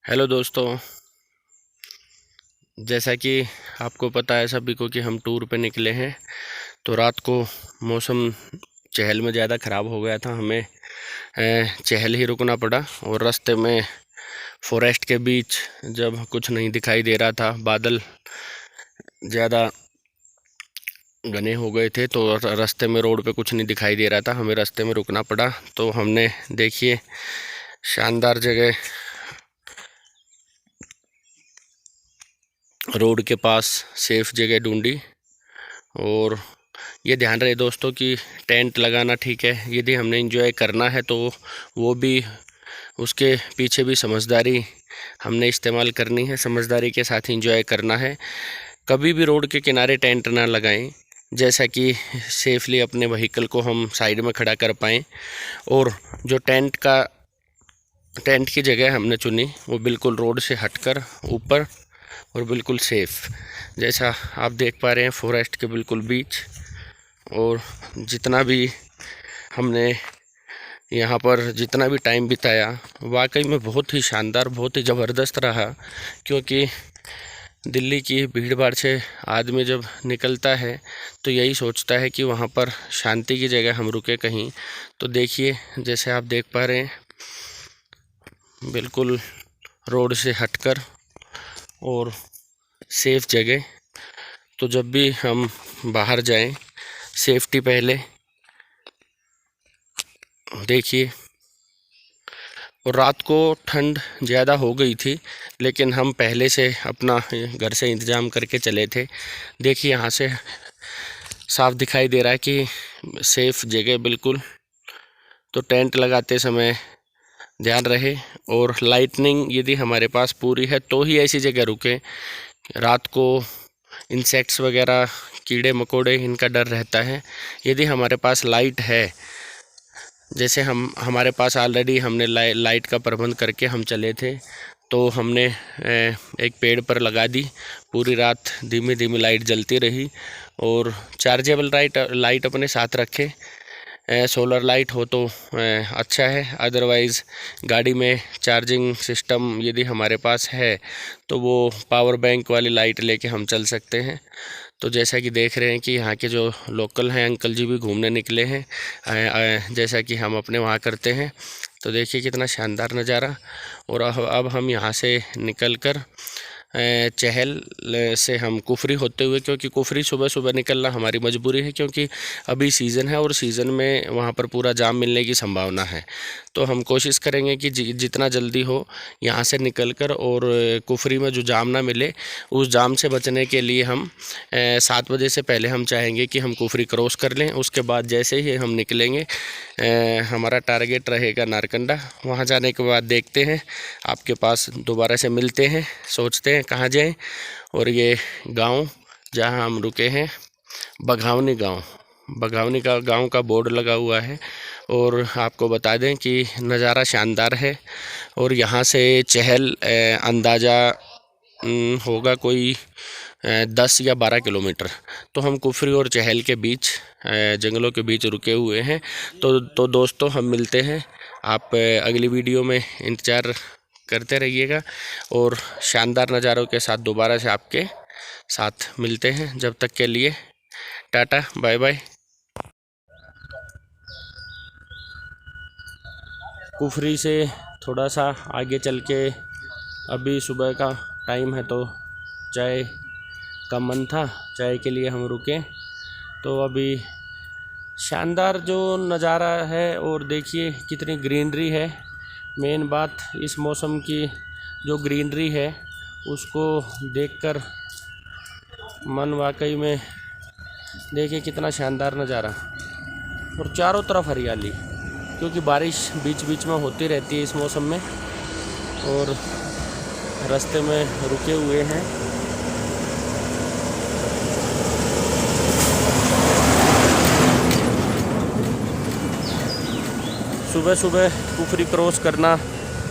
Hello दोस्तों। जैसा कि आपको पता है सभी को कि हम टूर पे निकले हैं, तो रात को मौसम चहल में ज़्यादा ख़राब हो गया था। हमें चहल ही रुकना पड़ा और रास्ते में फॉरेस्ट के बीच जब कुछ नहीं दिखाई दे रहा था, बादल ज़्यादा घने हो गए थे, तो रास्ते में रोड पे कुछ नहीं दिखाई दे रहा था, हमें रास्ते में रुकना पड़ा। तो हमने देखिए शानदार जगह रोड के पास सेफ जगह ढूंढी। और ये ध्यान रहे दोस्तों कि टेंट लगाना ठीक है, यदि हमने एंजॉय करना है तो वो भी उसके पीछे भी समझदारी हमने इस्तेमाल करनी है, समझदारी के साथ एंजॉय करना है। कभी भी रोड के किनारे टेंट ना लगाएं, जैसा कि सेफली अपने व्हीकल को हम साइड में खड़ा कर पाएँ। और जो टेंट की जगह हमने चुनी वो बिल्कुल रोड से हटकर ऊपर और बिल्कुल सेफ़, जैसा आप देख पा रहे हैं, फॉरेस्ट के बिल्कुल बीच। और जितना भी हमने यहाँ पर जितना भी टाइम बिताया, वाकई में बहुत ही शानदार, बहुत ही ज़बरदस्त रहा। क्योंकि दिल्ली की भीड़ भाड़ से आदमी जब निकलता है तो यही सोचता है कि वहाँ पर शांति की जगह हम रुके कहीं। तो देखिए, जैसे आप देख पा रहे हैं, बिल्कुल रोड से हटकर और सेफ़ जगह। तो जब भी हम बाहर जाएं, सेफ्टी पहले देखिए। और रात को ठंड ज़्यादा हो गई थी, लेकिन हम पहले से अपना घर से इंतज़ाम करके चले थे। देखिए यहाँ से साफ दिखाई दे रहा है कि सेफ़ जगह बिल्कुल। तो टेंट लगाते समय ध्यान रहे, और लाइटनिंग यदि हमारे पास पूरी है तो ही ऐसी जगह रुके। रात को इंसेक्ट्स वगैरह, कीड़े मकोड़े, इनका डर रहता है। यदि हमारे पास लाइट है, जैसे हमारे पास ऑलरेडी हमने लाइट का प्रबंध करके हम चले थे, तो हमने एक पेड़ पर लगा दी। पूरी रात धीमी धीमी लाइट जलती रही। और चार्जेबल लाइट अपने साथ रखें। सोलर लाइट हो तो अच्छा है, अदरवाइज़ गाड़ी में चार्जिंग सिस्टम यदि हमारे पास है तो वो पावर बैंक वाली लाइट लेके हम चल सकते हैं। तो जैसा कि देख रहे हैं कि यहाँ के जो लोकल हैं अंकल जी भी घूमने निकले हैं, जैसा कि हम अपने वहाँ करते हैं। तो देखिए कितना शानदार नज़ारा। और अब हम यहाँ से निकल कर चहल से हम कुफरी होते हुए, क्योंकि कुफरी सुबह सुबह निकलना हमारी मजबूरी है, क्योंकि अभी सीज़न है और सीज़न में वहाँ पर पूरा जाम मिलने की संभावना है। तो हम कोशिश करेंगे कि जितना जल्दी हो यहाँ से निकलकर, और कुफरी में जो जाम ना मिले, उस जाम से बचने के लिए हम 7 बजे से पहले हम चाहेंगे कि हम कुफरी क्रॉस कर लें। उसके बाद जैसे ही हम निकलेंगे, हमारा टारगेट रहेगा नारकंडा। वहाँ जाने के बाद देखते हैं, आपके पास दोबारा से मिलते हैं, सोचते हैं कहाँ जाएं। और ये गांव जहाँ हम रुके हैं, बघावनी गांव, बघावनी का गांव का बोर्ड लगा हुआ है। और आपको बता दें कि नज़ारा शानदार है। और यहाँ से चहल अंदाज़ा होगा कोई 10 या 12 किलोमीटर। तो हम कुफरी और चहल के बीच, जंगलों के बीच रुके हुए हैं। तो दोस्तों, हम मिलते हैं। आप अगली वीडियो में इंतज़ार करते रहिएगा, और शानदार नज़ारों के साथ दोबारा से आपके साथ मिलते हैं। जब तक के लिए टाटा, बाय बाय। कुफरी से थोड़ा सा आगे चल के, अभी सुबह का टाइम है तो चाय का मन था, चाय के लिए हम रुके। तो अभी शानदार जो नज़ारा है, और देखिए कितनी ग्रीनरी है। मेन बात इस मौसम की जो ग्रीनरी है, उसको देखकर मन वाकई में, देखिए कितना शानदार नज़ारा। और चारों तरफ हरियाली, क्योंकि बारिश बीच बीच में होती रहती है इस मौसम में। और रास्ते में रुके हुए हैं। सुबह सुबह कुफरी क्रॉस करना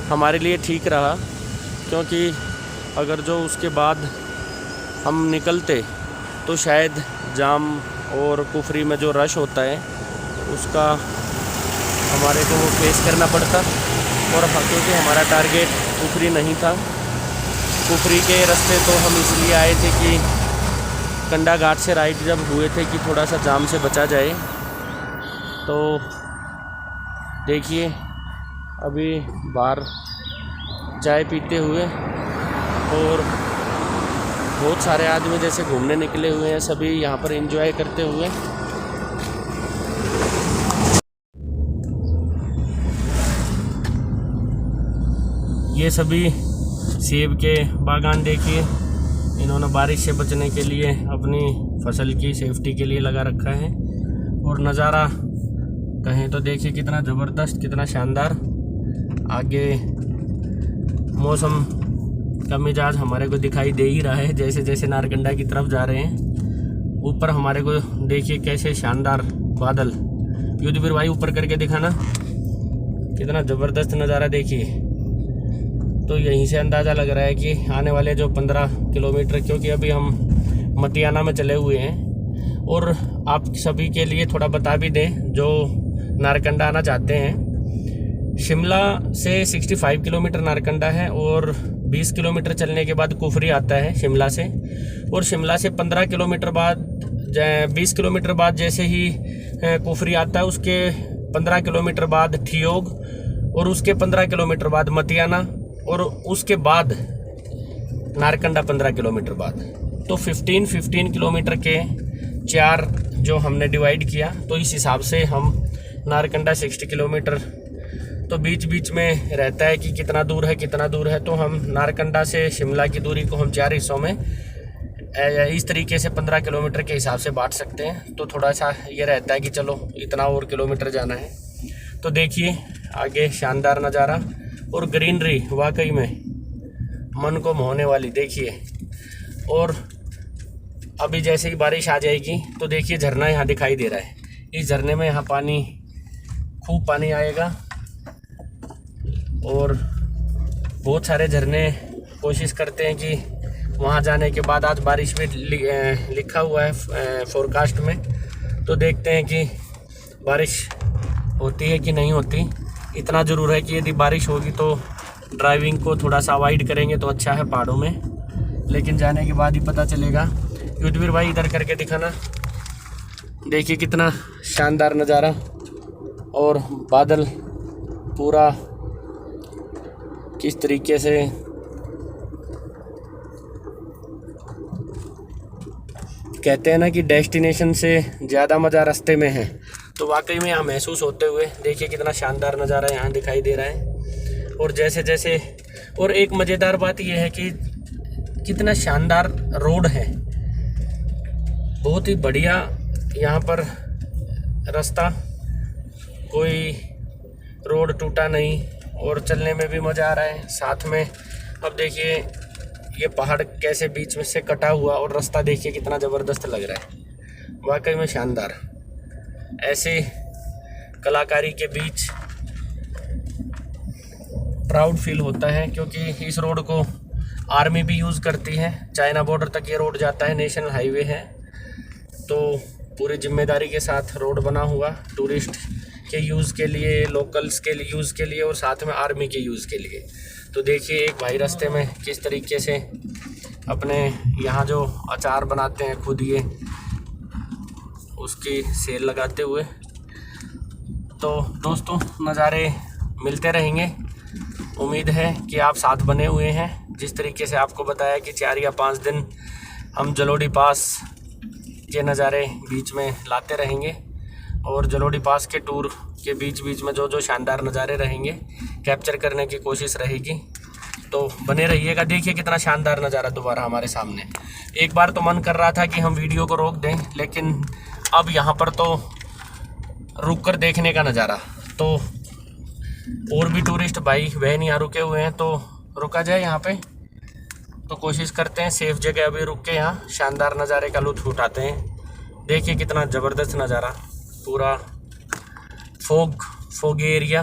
हमारे लिए ठीक रहा, क्योंकि अगर जो उसके बाद हम निकलते तो शायद जाम और कुफरी में जो रश होता है उसका हमारे को फेस करना पड़ता। और क्योंकि हमारा टारगेट कुफरी नहीं था। कुफरी के रास्ते तो हम इसलिए आए थे कि कंडा घाट से राइट जब हुए थे कि थोड़ा सा जाम से बचा जाए। तो देखिए अभी बाहर चाय पीते हुए और बहुत सारे आदमी जैसे घूमने निकले हुए हैं, सभी यहाँ पर एंजॉय करते हुए। ये सभी सेब के बागान देखिए, इन्होंने बारिश से बचने के लिए अपनी फसल की सेफ्टी के लिए लगा रखा है। और नज़ारा कहें तो देखिए कितना ज़बरदस्त, कितना शानदार। आगे मौसम का मिजाज हमारे को दिखाई दे ही रहा है जैसे जैसे नारकंडा की तरफ जा रहे हैं। ऊपर हमारे को देखिए कैसे शानदार बादल। युद्धवीर भाई ऊपर करके दिखाना, कितना ज़बरदस्त नज़ारा देखिए। तो यहीं से अंदाज़ा लग रहा है कि आने वाले जो 15 किलोमीटर, क्योंकि अभी हम मतियाना में चले हुए हैं। और आप सभी के लिए थोड़ा बता भी दें जो नारकंडा आना चाहते हैं, शिमला से 65 किलोमीटर नारकंडा है और 20 किलोमीटर चलने के बाद कुफरी आता है शिमला से। और शिमला से 15 किलोमीटर बाद 20 किलोमीटर बाद जैसे ही कुफरी आता है, उसके 15 किलोमीटर बाद ठियोग, और उसके 15 किलोमीटर बाद मतियाना, और उसके बाद नारकंडा 15 किलोमीटर बाद। तो 15 किलोमीटर के 4 जो हमने डिवाइड किया, तो इस हिसाब से हम नारकंडा 60 किलोमीटर, तो बीच बीच में रहता है कि कितना दूर है कितना दूर है। तो हम नारकंडा से शिमला की दूरी को हम 4 हिस्सों में इस तरीके से 15 किलोमीटर के हिसाब से बांट सकते हैं। तो थोड़ा सा ये रहता है कि चलो इतना और किलोमीटर जाना है। तो देखिए आगे शानदार नज़ारा और ग्रीनरी वाकई में मन को मोहने वाली देखिए। और अभी जैसे ही बारिश आ जाएगी तो देखिए झरना यहाँ दिखाई दे रहा है। इस झरने में यहाँ पानी, खूब पानी आएगा। और बहुत सारे झरने कोशिश करते हैं कि वहाँ जाने के बाद, आज बारिश में लिखा हुआ है फोरकास्ट में, तो देखते हैं कि बारिश होती है कि नहीं होती। इतना ज़रूर है कि यदि बारिश होगी तो ड्राइविंग को थोड़ा सा अवॉइड करेंगे तो अच्छा है पहाड़ों में, लेकिन जाने के बाद ही पता चलेगा। युद्धवीर भाई इधर करके दिखाना, देखिए कितना शानदार नज़ारा और बादल पूरा किस तरीके से कहते हैं ना कि डेस्टिनेशन से ज़्यादा मज़ा रास्ते में है। तो वाकई में यहाँ महसूस होते हुए देखिए कितना शानदार नज़ारा यहाँ दिखाई दे रहा है। और जैसे जैसे, और एक मज़ेदार बात यह है कि कितना शानदार रोड है, बहुत ही बढ़िया यहाँ पर रास्ता, कोई रोड टूटा नहीं और चलने में भी मज़ा आ रहा है। साथ में अब देखिए ये पहाड़ कैसे बीच में से कटा हुआ, और रास्ता देखिए कितना ज़बरदस्त लग रहा है, वाकई में शानदार। ऐसे कलाकारी के बीच प्राउड फील होता है, क्योंकि इस रोड को आर्मी भी यूज़ करती है। चाइना बॉर्डर तक ये रोड जाता है, नेशनल हाईवे है। तो पूरी जिम्मेदारी के साथ रोड बना हुआ, टूरिस्ट के यूज़ के लिए, लोकल्स के लिए यूज़ के लिए, और साथ में आर्मी के यूज़ के लिए। तो देखिए एक भाई रास्ते में किस तरीके से अपने यहाँ जो अचार बनाते हैं खुद, ये उसकी सेल लगाते हुए। तो दोस्तों नज़ारे मिलते रहेंगे, उम्मीद है कि आप साथ बने हुए हैं। जिस तरीके से आपको बताया कि 4 या 5 दिन हम जलोड़ी पास के नज़ारे बीच में लाते रहेंगे, और जलोड़ी पास के टूर के बीच बीच में जो जो शानदार नज़ारे रहेंगे कैप्चर करने की कोशिश रहेगी। तो बने रहिएगा। देखिए कितना शानदार नज़ारा दोबारा हमारे सामने। एक बार तो मन कर रहा था कि हम वीडियो को रोक दें, लेकिन अब यहाँ पर तो रुक कर देखने का नज़ारा, तो और भी टूरिस्ट भाई बहन यहाँ रुके हुए हैं, तो रुका जाए यहाँ पे। तो कोशिश करते हैं सेफ जगह अभी रुक के यहाँ शानदार नज़ारे का लुत्फ़ उठाते हैं। देखिए कितना ज़बरदस्त नज़ारा, पूरा फोग एरिया।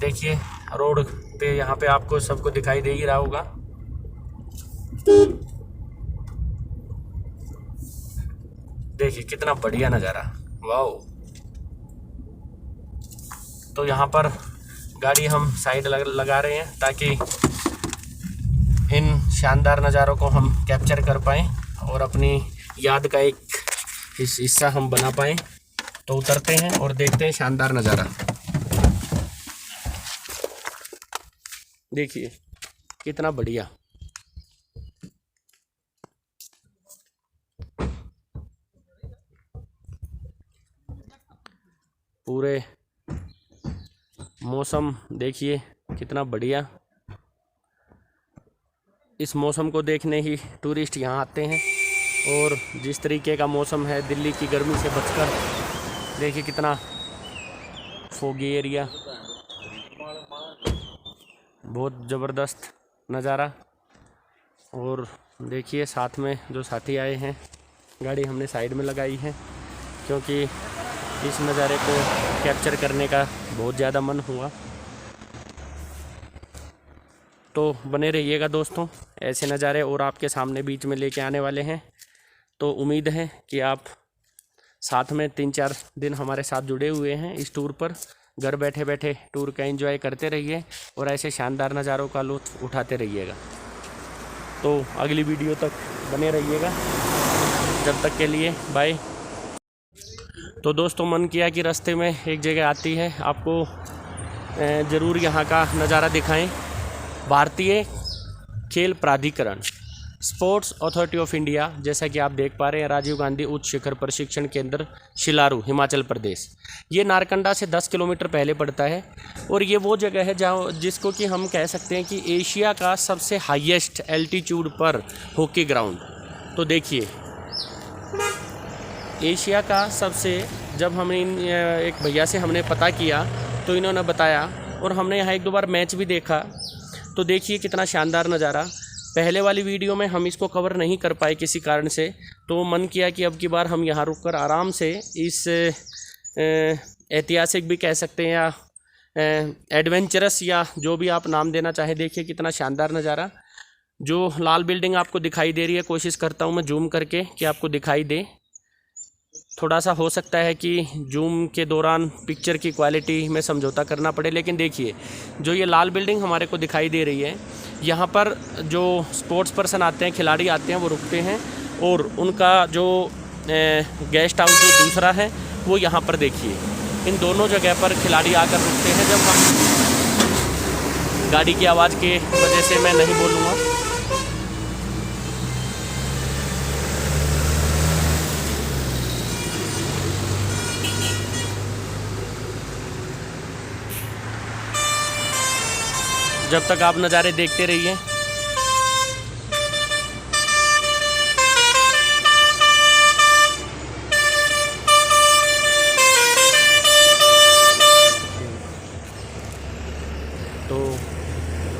देखिए रोड पे यहाँ पे आपको सबको दिखाई दे ही रहा होगा। देखिए कितना बढ़िया नज़ारा, वाओ। तो यहाँ पर गाड़ी हम साइड लगा रहे हैं ताकि इन शानदार नज़ारों को हम कैप्चर कर पाएँ और अपनी याद का एक हिस्सा हम बना पाएँ। तो उतरते हैं और देखते हैं शानदार नज़ारा। देखिए कितना बढ़िया। पूरे मौसम देखिए कितना बढ़िया। इस मौसम को देखने ही टूरिस्ट यहाँ आते हैं और जिस तरीके का मौसम है दिल्ली की गर्मी से बचकर, देखिए कितना फोगी एरिया, बहुत ज़बरदस्त नज़ारा। और देखिए साथ में जो साथी आए हैं, गाड़ी हमने साइड में लगाई है क्योंकि इस नज़ारे को कैप्चर करने का बहुत ज़्यादा मन हुआ। तो बने रहिएगा दोस्तों, ऐसे नज़ारे और आपके सामने बीच में लेके आने वाले हैं। तो उम्मीद है कि आप साथ में 3-4 दिन हमारे साथ जुड़े हुए हैं इस टूर पर। घर बैठे बैठे टूर का एंजॉय करते रहिए और ऐसे शानदार नज़ारों का लुत्फ़ उठाते रहिएगा। तो अगली वीडियो तक बने रहिएगा, जब तक के लिए बाय। तो दोस्तों मन किया कि रास्ते में एक जगह आती है, आपको ज़रूर यहाँ का नज़ारा दिखाएं। भारतीय खेल प्राधिकरण, स्पोर्ट्स अथॉरिटी ऑफ इंडिया, जैसा कि आप देख पा रहे हैं, राजीव गांधी उच्च शिखर प्रशिक्षण केंद्र शिलारू, हिमाचल प्रदेश। ये नारकंडा से 10 किलोमीटर पहले पड़ता है और ये वो जगह है जहाँ जिसको कि हम कह सकते हैं कि एशिया का सबसे हाईएस्ट एल्टीट्यूड पर हॉकी ग्राउंड। तो देखिए एशिया का सबसे, जब हमने एक भैया से हमने पता किया तो इन्होंने बताया और हमने यहाँ 1-2 बार मैच भी देखा। तो देखिए कितना शानदार नज़ारा। पहले वाली वीडियो में हम इसको कवर नहीं कर पाए किसी कारण से, तो मन किया कि अब की बार हम यहाँ रुककर आराम से इस ऐतिहासिक भी कह सकते हैं या एडवेंचरस या जो भी आप नाम देना चाहे। देखिए कितना शानदार नज़ारा। जो लाल बिल्डिंग आपको दिखाई दे रही है, कोशिश करता हूँ मैं जूम करके कि आपको दिखाई दे। थोड़ा सा हो सकता है कि जूम के दौरान पिक्चर की क्वालिटी में समझौता करना पड़े, लेकिन देखिए जो ये लाल बिल्डिंग हमारे को दिखाई दे रही है, यहाँ पर जो स्पोर्ट्स पर्सन आते हैं, खिलाड़ी आते हैं, वो रुकते हैं और उनका जो गेस्ट हाउस जो दूसरा है वो यहाँ पर देखिए। इन दोनों जगह पर खिलाड़ी आकर रुकते हैं। जब हम गाड़ी की आवाज़ की वजह से मैं नहीं बोलूँगा। जब तक आप नज़ारे देखते रहिए। तो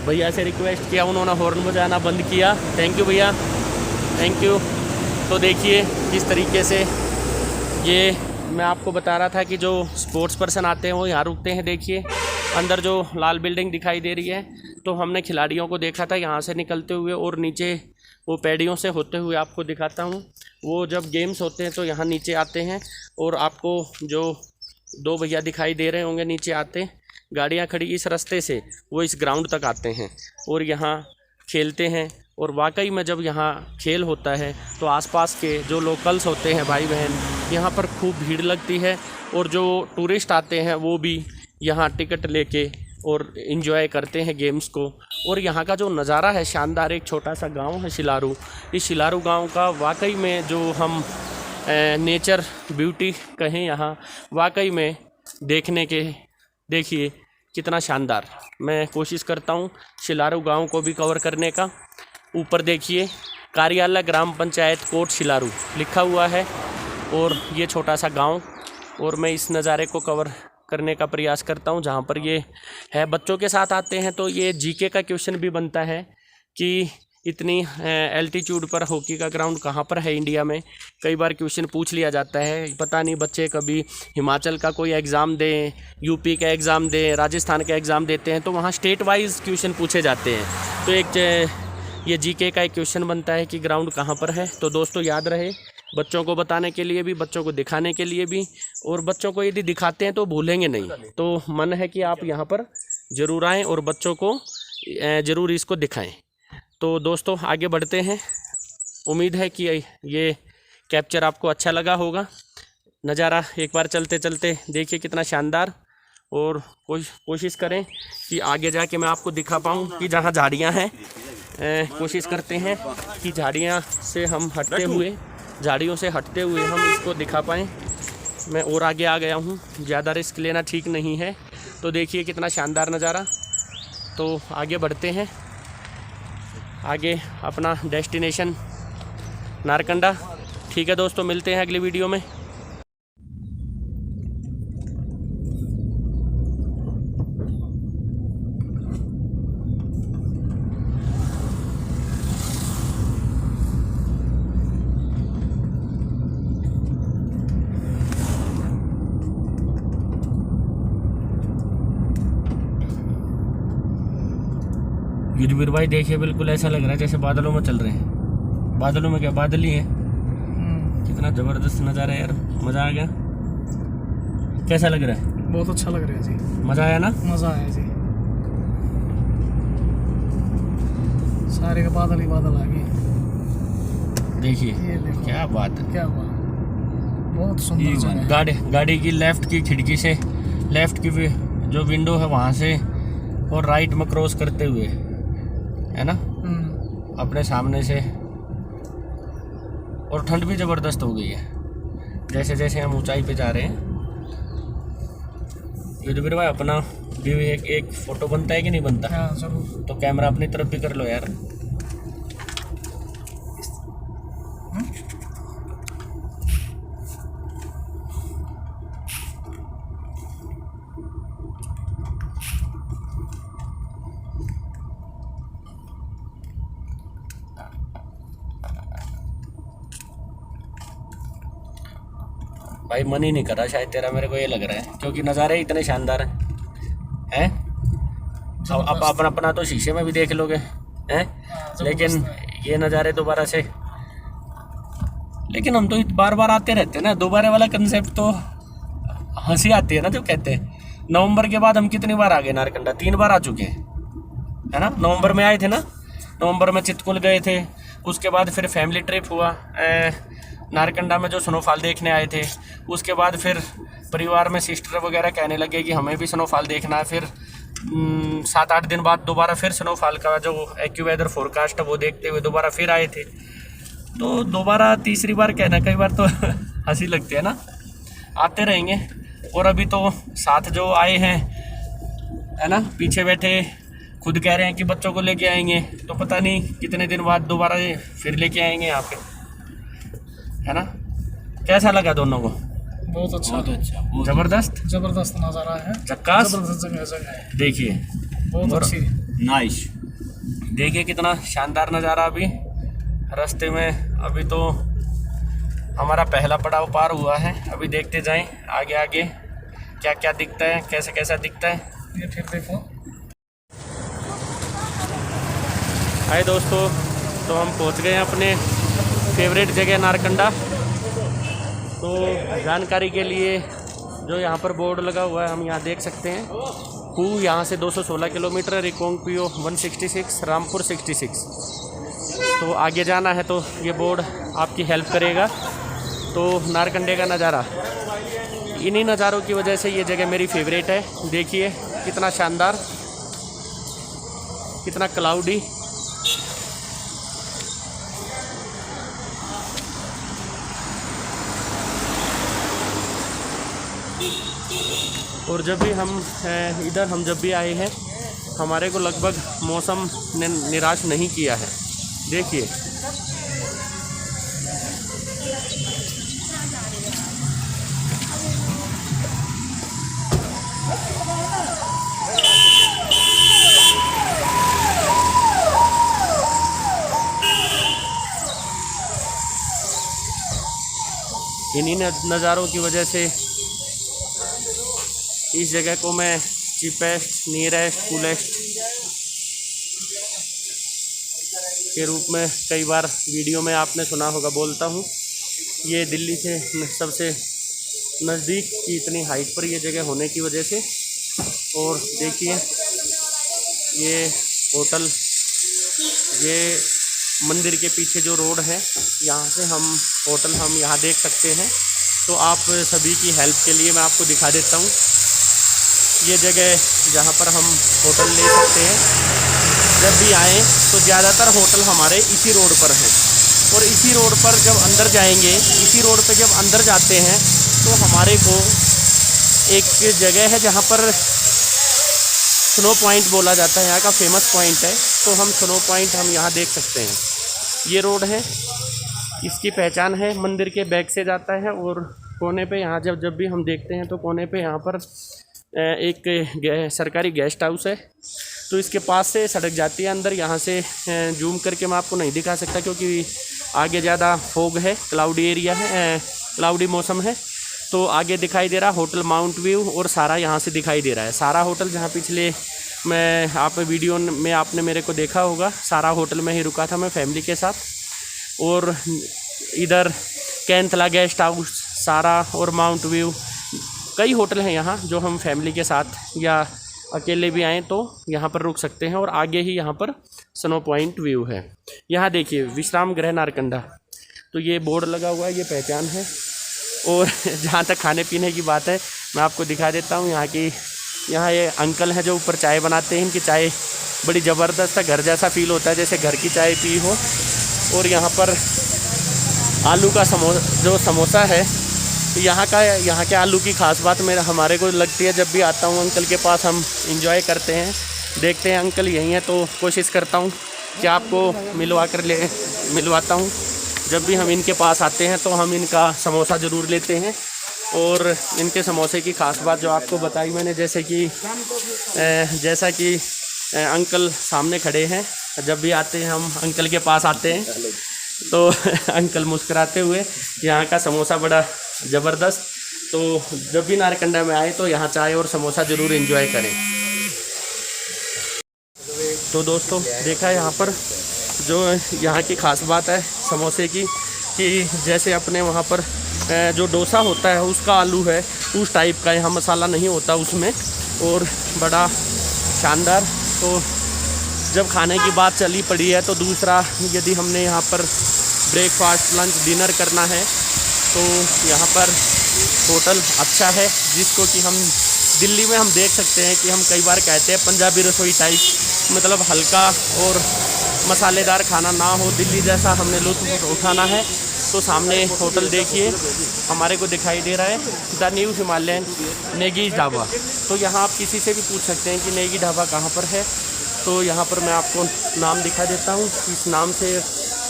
भैया से रिक्वेस्ट किया, उन्होंने हॉर्न बजाना बंद किया। थैंक यू भैया, थैंक यू। तो देखिए किस तरीके से ये मैं आपको बता रहा था कि जो स्पोर्ट्स पर्सन आते हैं वो यहाँ रुकते हैं। देखिए अंदर जो लाल बिल्डिंग दिखाई दे रही है, तो हमने खिलाड़ियों को देखा था यहाँ से निकलते हुए और नीचे वो पैडियों से होते हुए आपको दिखाता हूँ। वो जब गेम्स होते हैं तो यहाँ नीचे आते हैं और आपको जो 2 भैया दिखाई दे रहे होंगे नीचे आते, गाड़ियाँ खड़ी इस रास्ते से वो इस ग्राउंड तक आते हैं और यहाँ खेलते हैं। और वाकई में जब यहाँ खेल होता है तो आसपास के जो लोकल्स होते हैं भाई बहन, यहाँ पर खूब भीड़ लगती है और जो टूरिस्ट आते हैं वो भी यहाँ टिकट लेके और इन्जॉय करते हैं गेम्स को। और यहाँ का जो नज़ारा है शानदार, एक छोटा सा गांव है शिलारू। इस शिलारू गांव का वाकई में जो हम नेचर ब्यूटी कहें, यहाँ वाकई में देखने के, देखिए कितना शानदार। मैं कोशिश करता हूँ शिलारू गांव को भी कवर करने का। ऊपर देखिए कार्यालय ग्राम पंचायत कोट शिलारू लिखा हुआ है और ये छोटा सा गांव, और मैं इस नज़ारे को कवर करने का प्रयास करता हूं। जहां पर ये है, बच्चों के साथ आते हैं तो ये जीके का क्वेश्चन भी बनता है कि इतनी एल्टीट्यूड पर हॉकी का ग्राउंड कहां पर है इंडिया में। कई बार क्वेश्चन पूछ लिया जाता है, पता नहीं बच्चे कभी हिमाचल का कोई एग्ज़ाम दें, यूपी का एग्ज़ाम दें, राजस्थान का एग्ज़ाम देते हैं तो वहाँ स्टेट वाइज क्वेश्चन पूछे जाते हैं। तो एक ये जीके का एक क्वेश्चन बनता है कि ग्राउंड कहाँ पर है। तो दोस्तों याद रहे, बच्चों को बताने के लिए भी, बच्चों को दिखाने के लिए भी, और बच्चों को यदि दिखाते हैं तो भूलेंगे नहीं। तो मन है कि आप यहाँ पर ज़रूर आएँ और बच्चों को ज़रूर इसको दिखाएं। तो दोस्तों आगे बढ़ते हैं। उम्मीद है कि ये कैप्चर आपको अच्छा लगा होगा। नज़ारा एक बार चलते चलते देखिए कितना शानदार, और कोशिश करें कि आगे जाके मैं आपको दिखा पाऊँ कि जहाँ झाड़ियाँ हैं, कोशिश करते हैं कि झाड़ियों से हम हटते हुए हम इसको दिखा पाएँ। मैं और आगे आ गया हूँ, ज़्यादा रिस्क लेना ठीक नहीं है। तो देखिए कितना शानदार नज़ारा। तो आगे बढ़ते हैं, आगे अपना डेस्टिनेशन नारकंडा। ठीक है दोस्तों, मिलते हैं अगली वीडियो में। युद्धवीर भाई देखिए, बिल्कुल ऐसा लग रहा है जैसे बादलों में चल रहे हैं। बादलों में क्या, बादल ही है। कितना ज़बरदस्त नज़ारा है यार, मज़ा आ गया। कैसा लग रहा है? बहुत अच्छा लग रहा है जी। मज़ा आया ना? मज़ा आया जी, सारे के बादल ही बादल आ गए। देखिए क्या बात है, क्या बात, बहुत सुंदर जगह है। गाड़ी की लेफ़्ट की खिड़की से, लेफ़्ट की जो विंडो है वहाँ से, और राइट में क्रॉस करते हुए, है ना, अपने सामने से। और ठंड भी ज़बरदस्त हो गई है जैसे जैसे हम ऊंचाई पे जा रहे हैं। युद्धवीर भाई अपना भी एक फ़ोटो बनता है कि नहीं बनता? हाँ जरूर। तो कैमरा अपनी तरफ भी कर लो यार। भाई मन ही नहीं कर रहा शायद तेरा, मेरे को ये लग रहा है, क्योंकि नज़ारे इतने शानदार हैं। अब अपना तो शीशे में भी देख लोगे हैं, लेकिन ये नज़ारे दोबारा से, लेकिन हम तो बार बार आते रहते हैं ना। दोबारा वाला कंसेप्ट तो हंसी आती है ना, जो कहते हैं। नवंबर के बाद हम कितनी बार आ गए नारकंडा? 3 बार आ चुके हैं, है ना। नवंबर में आए थे ना, नवंबर में चितकुल गए थे, उसके बाद फिर फैमिली ट्रिप हुआ नारकंडा में जो स्नोफॉल देखने आए थे। उसके बाद फिर परिवार में सिस्टर वगैरह कहने लगे कि हमें भी स्नोफॉल देखना है। फिर 7-8 दिन बाद दोबारा फिर स्नोफॉल का जो एक्यूवेदर फोरकास्ट है वो देखते हुए दोबारा फिर आए थे। तो दोबारा तीसरी बार कहना, कई बार तो हंसी लगती है ना। आते रहेंगे। और अभी तो साथ जो आए हैं, है ना, पीछे बैठे खुद कह रहे हैं कि बच्चों को लेके आएंगे, तो पता नहीं कितने दिन बाद दोबारा फिर लेके आएंगे यहाँ पे, है ना। कैसा लगा दोनों को? बहुत अच्छा, जबरदस्त नज़ारा है, झक्कास, जबरदस्त जगह है। देखिए बहुत अच्छी, नाइस। देखिए कितना शानदार नज़ारा। अभी रास्ते में अभी तो हमारा पहला पड़ाव पार हुआ है। अभी देखते जाएं आगे आगे क्या क्या दिखता है, कैसा कैसा दिखता है। ये फिर देखो। हाय दोस्तों, तो हम पहुंच गए अपने फेवरेट जगह नारकंडा। तो जानकारी के लिए जो यहाँ पर बोर्ड लगा हुआ है, हम यहाँ देख सकते हैं। कू यहाँ से 216 किलोमीटर, रिकोंगपियो 166, रामपुर 66। तो आगे जाना है तो ये बोर्ड आपकी हेल्प करेगा। तो नारकंडे का नज़ारा, इन्हीं नज़ारों की वजह से ये जगह मेरी फेवरेट है। देखिए कितना शानदार, कितना क्लाउडी। और जब भी हम इधर हम जब भी आए हैं, हमारे को लगभग मौसम ने निराश नहीं किया है। देखिए इन्हीं नज़ारों की वजह से इस जगह को मैं चीपेस्ट, नियरेस्ट, कूलेस्ट के रूप में कई बार वीडियो में आपने सुना होगा बोलता हूँ। ये दिल्ली से सबसे नज़दीक की इतनी हाइट पर ये जगह होने की वजह से और देखिए ये होटल, ये मंदिर के पीछे जो रोड है यहाँ से हम होटल हम यहाँ देख सकते हैं। तो आप सभी की हेल्प के लिए मैं आपको दिखा देता हूँ ये जगह जहाँ पर हम होटल ले सकते हैं। जब भी आएँ तो ज़्यादातर होटल हमारे इसी रोड पर हैं, और इसी रोड पर जब अंदर जाएंगे, इसी रोड पे जब अंदर जाते हैं तो हमारे को एक जगह है जहाँ पर स्नो पॉइंट बोला जाता है, यहाँ का फेमस पॉइंट है। तो हम स्नो पॉइंट हम यहाँ देख सकते हैं। ये रोड है, इसकी पहचान है, मंदिर के बैक से जाता है, और कोने पे यहाँ जब भी हम देखते हैं तो कोने पे यहाँ पर एक सरकारी गेस्ट हाउस है। तो इसके पास से सड़क जाती है अंदर। यहाँ से जूम करके मैं आपको नहीं दिखा सकता क्योंकि आगे ज़्यादा फोग है, क्लाउडी एरिया है, क्लाउडी मौसम है। तो आगे दिखाई दे रहा होटल माउंट व्यू, और सारा यहाँ से दिखाई दे रहा है। सारा होटल जहाँ पिछले मैं आप वीडियो में आपने मेरे को देखा होगा, सारा होटल में ही रुका था मैं फैमिली के साथ। और इधर कैंथला गेस्ट हाउस, सारा और माउंट व्यू, कई होटल हैं यहाँ जो हम फैमिली के साथ या अकेले भी आएँ तो यहाँ पर रुक सकते हैं। और आगे ही यहाँ पर स्नो पॉइंट व्यू है। यहाँ देखिए विश्राम गृह नारकंडा, तो ये बोर्ड लगा हुआ है, ये पहचान है। और जहाँ तक खाने पीने की बात है मैं आपको दिखा देता हूँ। यहाँ ये अंकल हैं जो ऊपर चाय बनाते हैं। इनकी चाय बड़ी ज़बरदस्त है, घर जैसा फील होता है जैसे घर की चाय पी हो। और यहाँ पर आलू का समोसा है, यहाँ के आलू की खास बात हमारे को लगती है। जब भी आता हूँ अंकल के पास हम इंजॉय करते हैं, देखते हैं अंकल यहीं हैं तो कोशिश करता हूँ कि आपको मिलवाता हूँ। जब भी हम इनके पास आते हैं तो हम इनका समोसा ज़रूर लेते हैं। और इनके समोसे की ख़ास बात जो आपको बताई मैंने, जैसा कि अंकल सामने खड़े हैं, जब भी आते हैं हम अंकल के पास आते हैं तो अंकल मुस्कुराते हुए, यहाँ का समोसा बड़ा ज़बरदस्त। तो जब भी नारकंडा में आए तो यहाँ चाय और समोसा ज़रूर एंजॉय करें। तो दोस्तों देखा यहाँ पर जो यहाँ की ख़ास बात है समोसे की, कि जैसे अपने वहाँ पर जो डोसा होता है उसका आलू है उस टाइप का, यहाँ मसाला नहीं होता उसमें, और बड़ा शानदार। तो जब खाने की बात चली पड़ी है तो दूसरा, यदि हमने यहाँ पर ब्रेकफास्ट, लंच, डिनर करना है तो यहाँ पर होटल अच्छा है, जिसको कि हम दिल्ली में हम देख सकते हैं कि हम कई बार कहते हैं पंजाबी रसोई टाइप, मतलब हल्का और मसालेदार खाना ना हो, दिल्ली जैसा हमने लुत्फ़ उठाना है। तो सामने होटल देखिए हमारे को दिखाई दे रहा है, the new Himalayan Negi dhaba. तो यहाँ आप किसी से भी पूछ सकते हैं कि नेगी ढाबा कहाँ पर है। तो यहाँ पर मैं आपको नाम दिखा देता हूँ, इस नाम से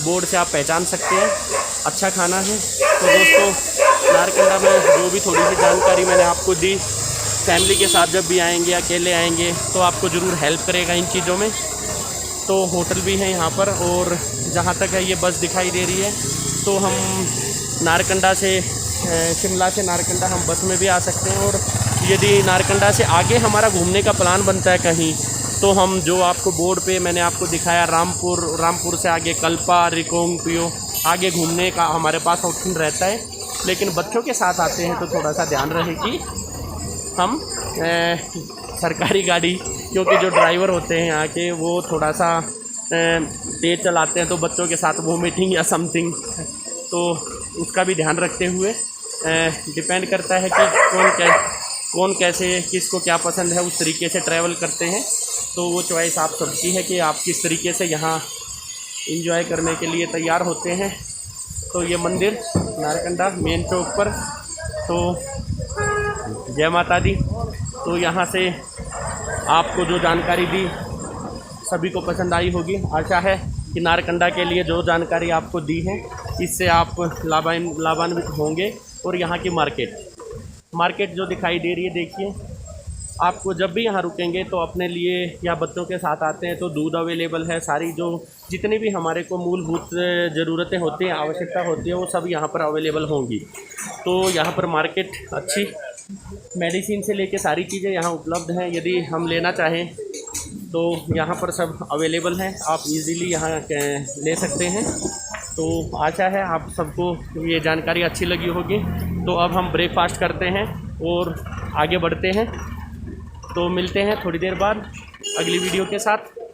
बोर्ड से आप पहचान सकते हैं। अच्छा खाना है। तो दोस्तों नारकंडा में जो भी थोड़ी सी जानकारी मैंने आपको दी, फैमिली के साथ जब भी आएंगे, अकेले आएंगे तो आपको ज़रूर हेल्प करेगा इन चीज़ों में। तो होटल भी है यहाँ पर, और जहाँ तक है ये बस दिखाई दे रही है। तो हम नारकंडा से शिमला से नारकंडा हम बस में भी आ सकते हैं। और यदि नारकंडा से आगे हमारा घूमने का प्लान बनता है कहीं, तो हम जो आपको बोर्ड पे मैंने आपको दिखाया रामपुर से आगे कल्पा, रिकोंगपियो, आगे घूमने का हमारे पास ऑप्शन रहता है। लेकिन बच्चों के साथ आते हैं तो थोड़ा सा ध्यान रहे कि हम सरकारी गाड़ी, क्योंकि जो ड्राइवर होते हैं यहाँ के वो थोड़ा सा तेज़ चलाते हैं, तो बच्चों के साथ वोमिटिंग या समथिंग, तो उसका भी ध्यान रखते हुए डिपेंड करता है कि कौन कैसे किसको क्या पसंद है, उस तरीके से ट्रैवल करते हैं। तो वो चॉइस आप सबकी है कि आप किस तरीके से यहाँ एंजॉय करने के लिए तैयार होते हैं। तो ये मंदिर नारकंडा मेन चौक पर, तो जय माता दी। तो यहाँ से आपको जो जानकारी दी सभी को पसंद आई होगी। आशा है कि नारकंडा के लिए जो जानकारी आपको दी है इससे आप लाभान्वित होंगे। और यहाँ की मार्केट जो दिखाई दे रही है, देखिए आपको जब भी यहाँ रुकेंगे तो अपने लिए या बच्चों के साथ आते हैं तो दूध अवेलेबल है, सारी जो जितनी भी हमारे को मूलभूत ज़रूरतें होती हैं, आवश्यकता होती है, वो सब यहाँ पर अवेलेबल होंगी। तो यहाँ पर मार्केट अच्छी, मेडिसिन से लेके सारी चीज़ें यहाँ उपलब्ध हैं। यदि हम लेना चाहें तो यहाँ पर सब अवेलेबल हैं, आप इजीली यहाँ ले सकते हैं। तो आशा है आप सबको ये जानकारी अच्छी लगी होगी। तो अब हम ब्रेकफास्ट करते हैं और आगे बढ़ते हैं। तो मिलते हैं थोड़ी देर बाद अगली वीडियो के साथ।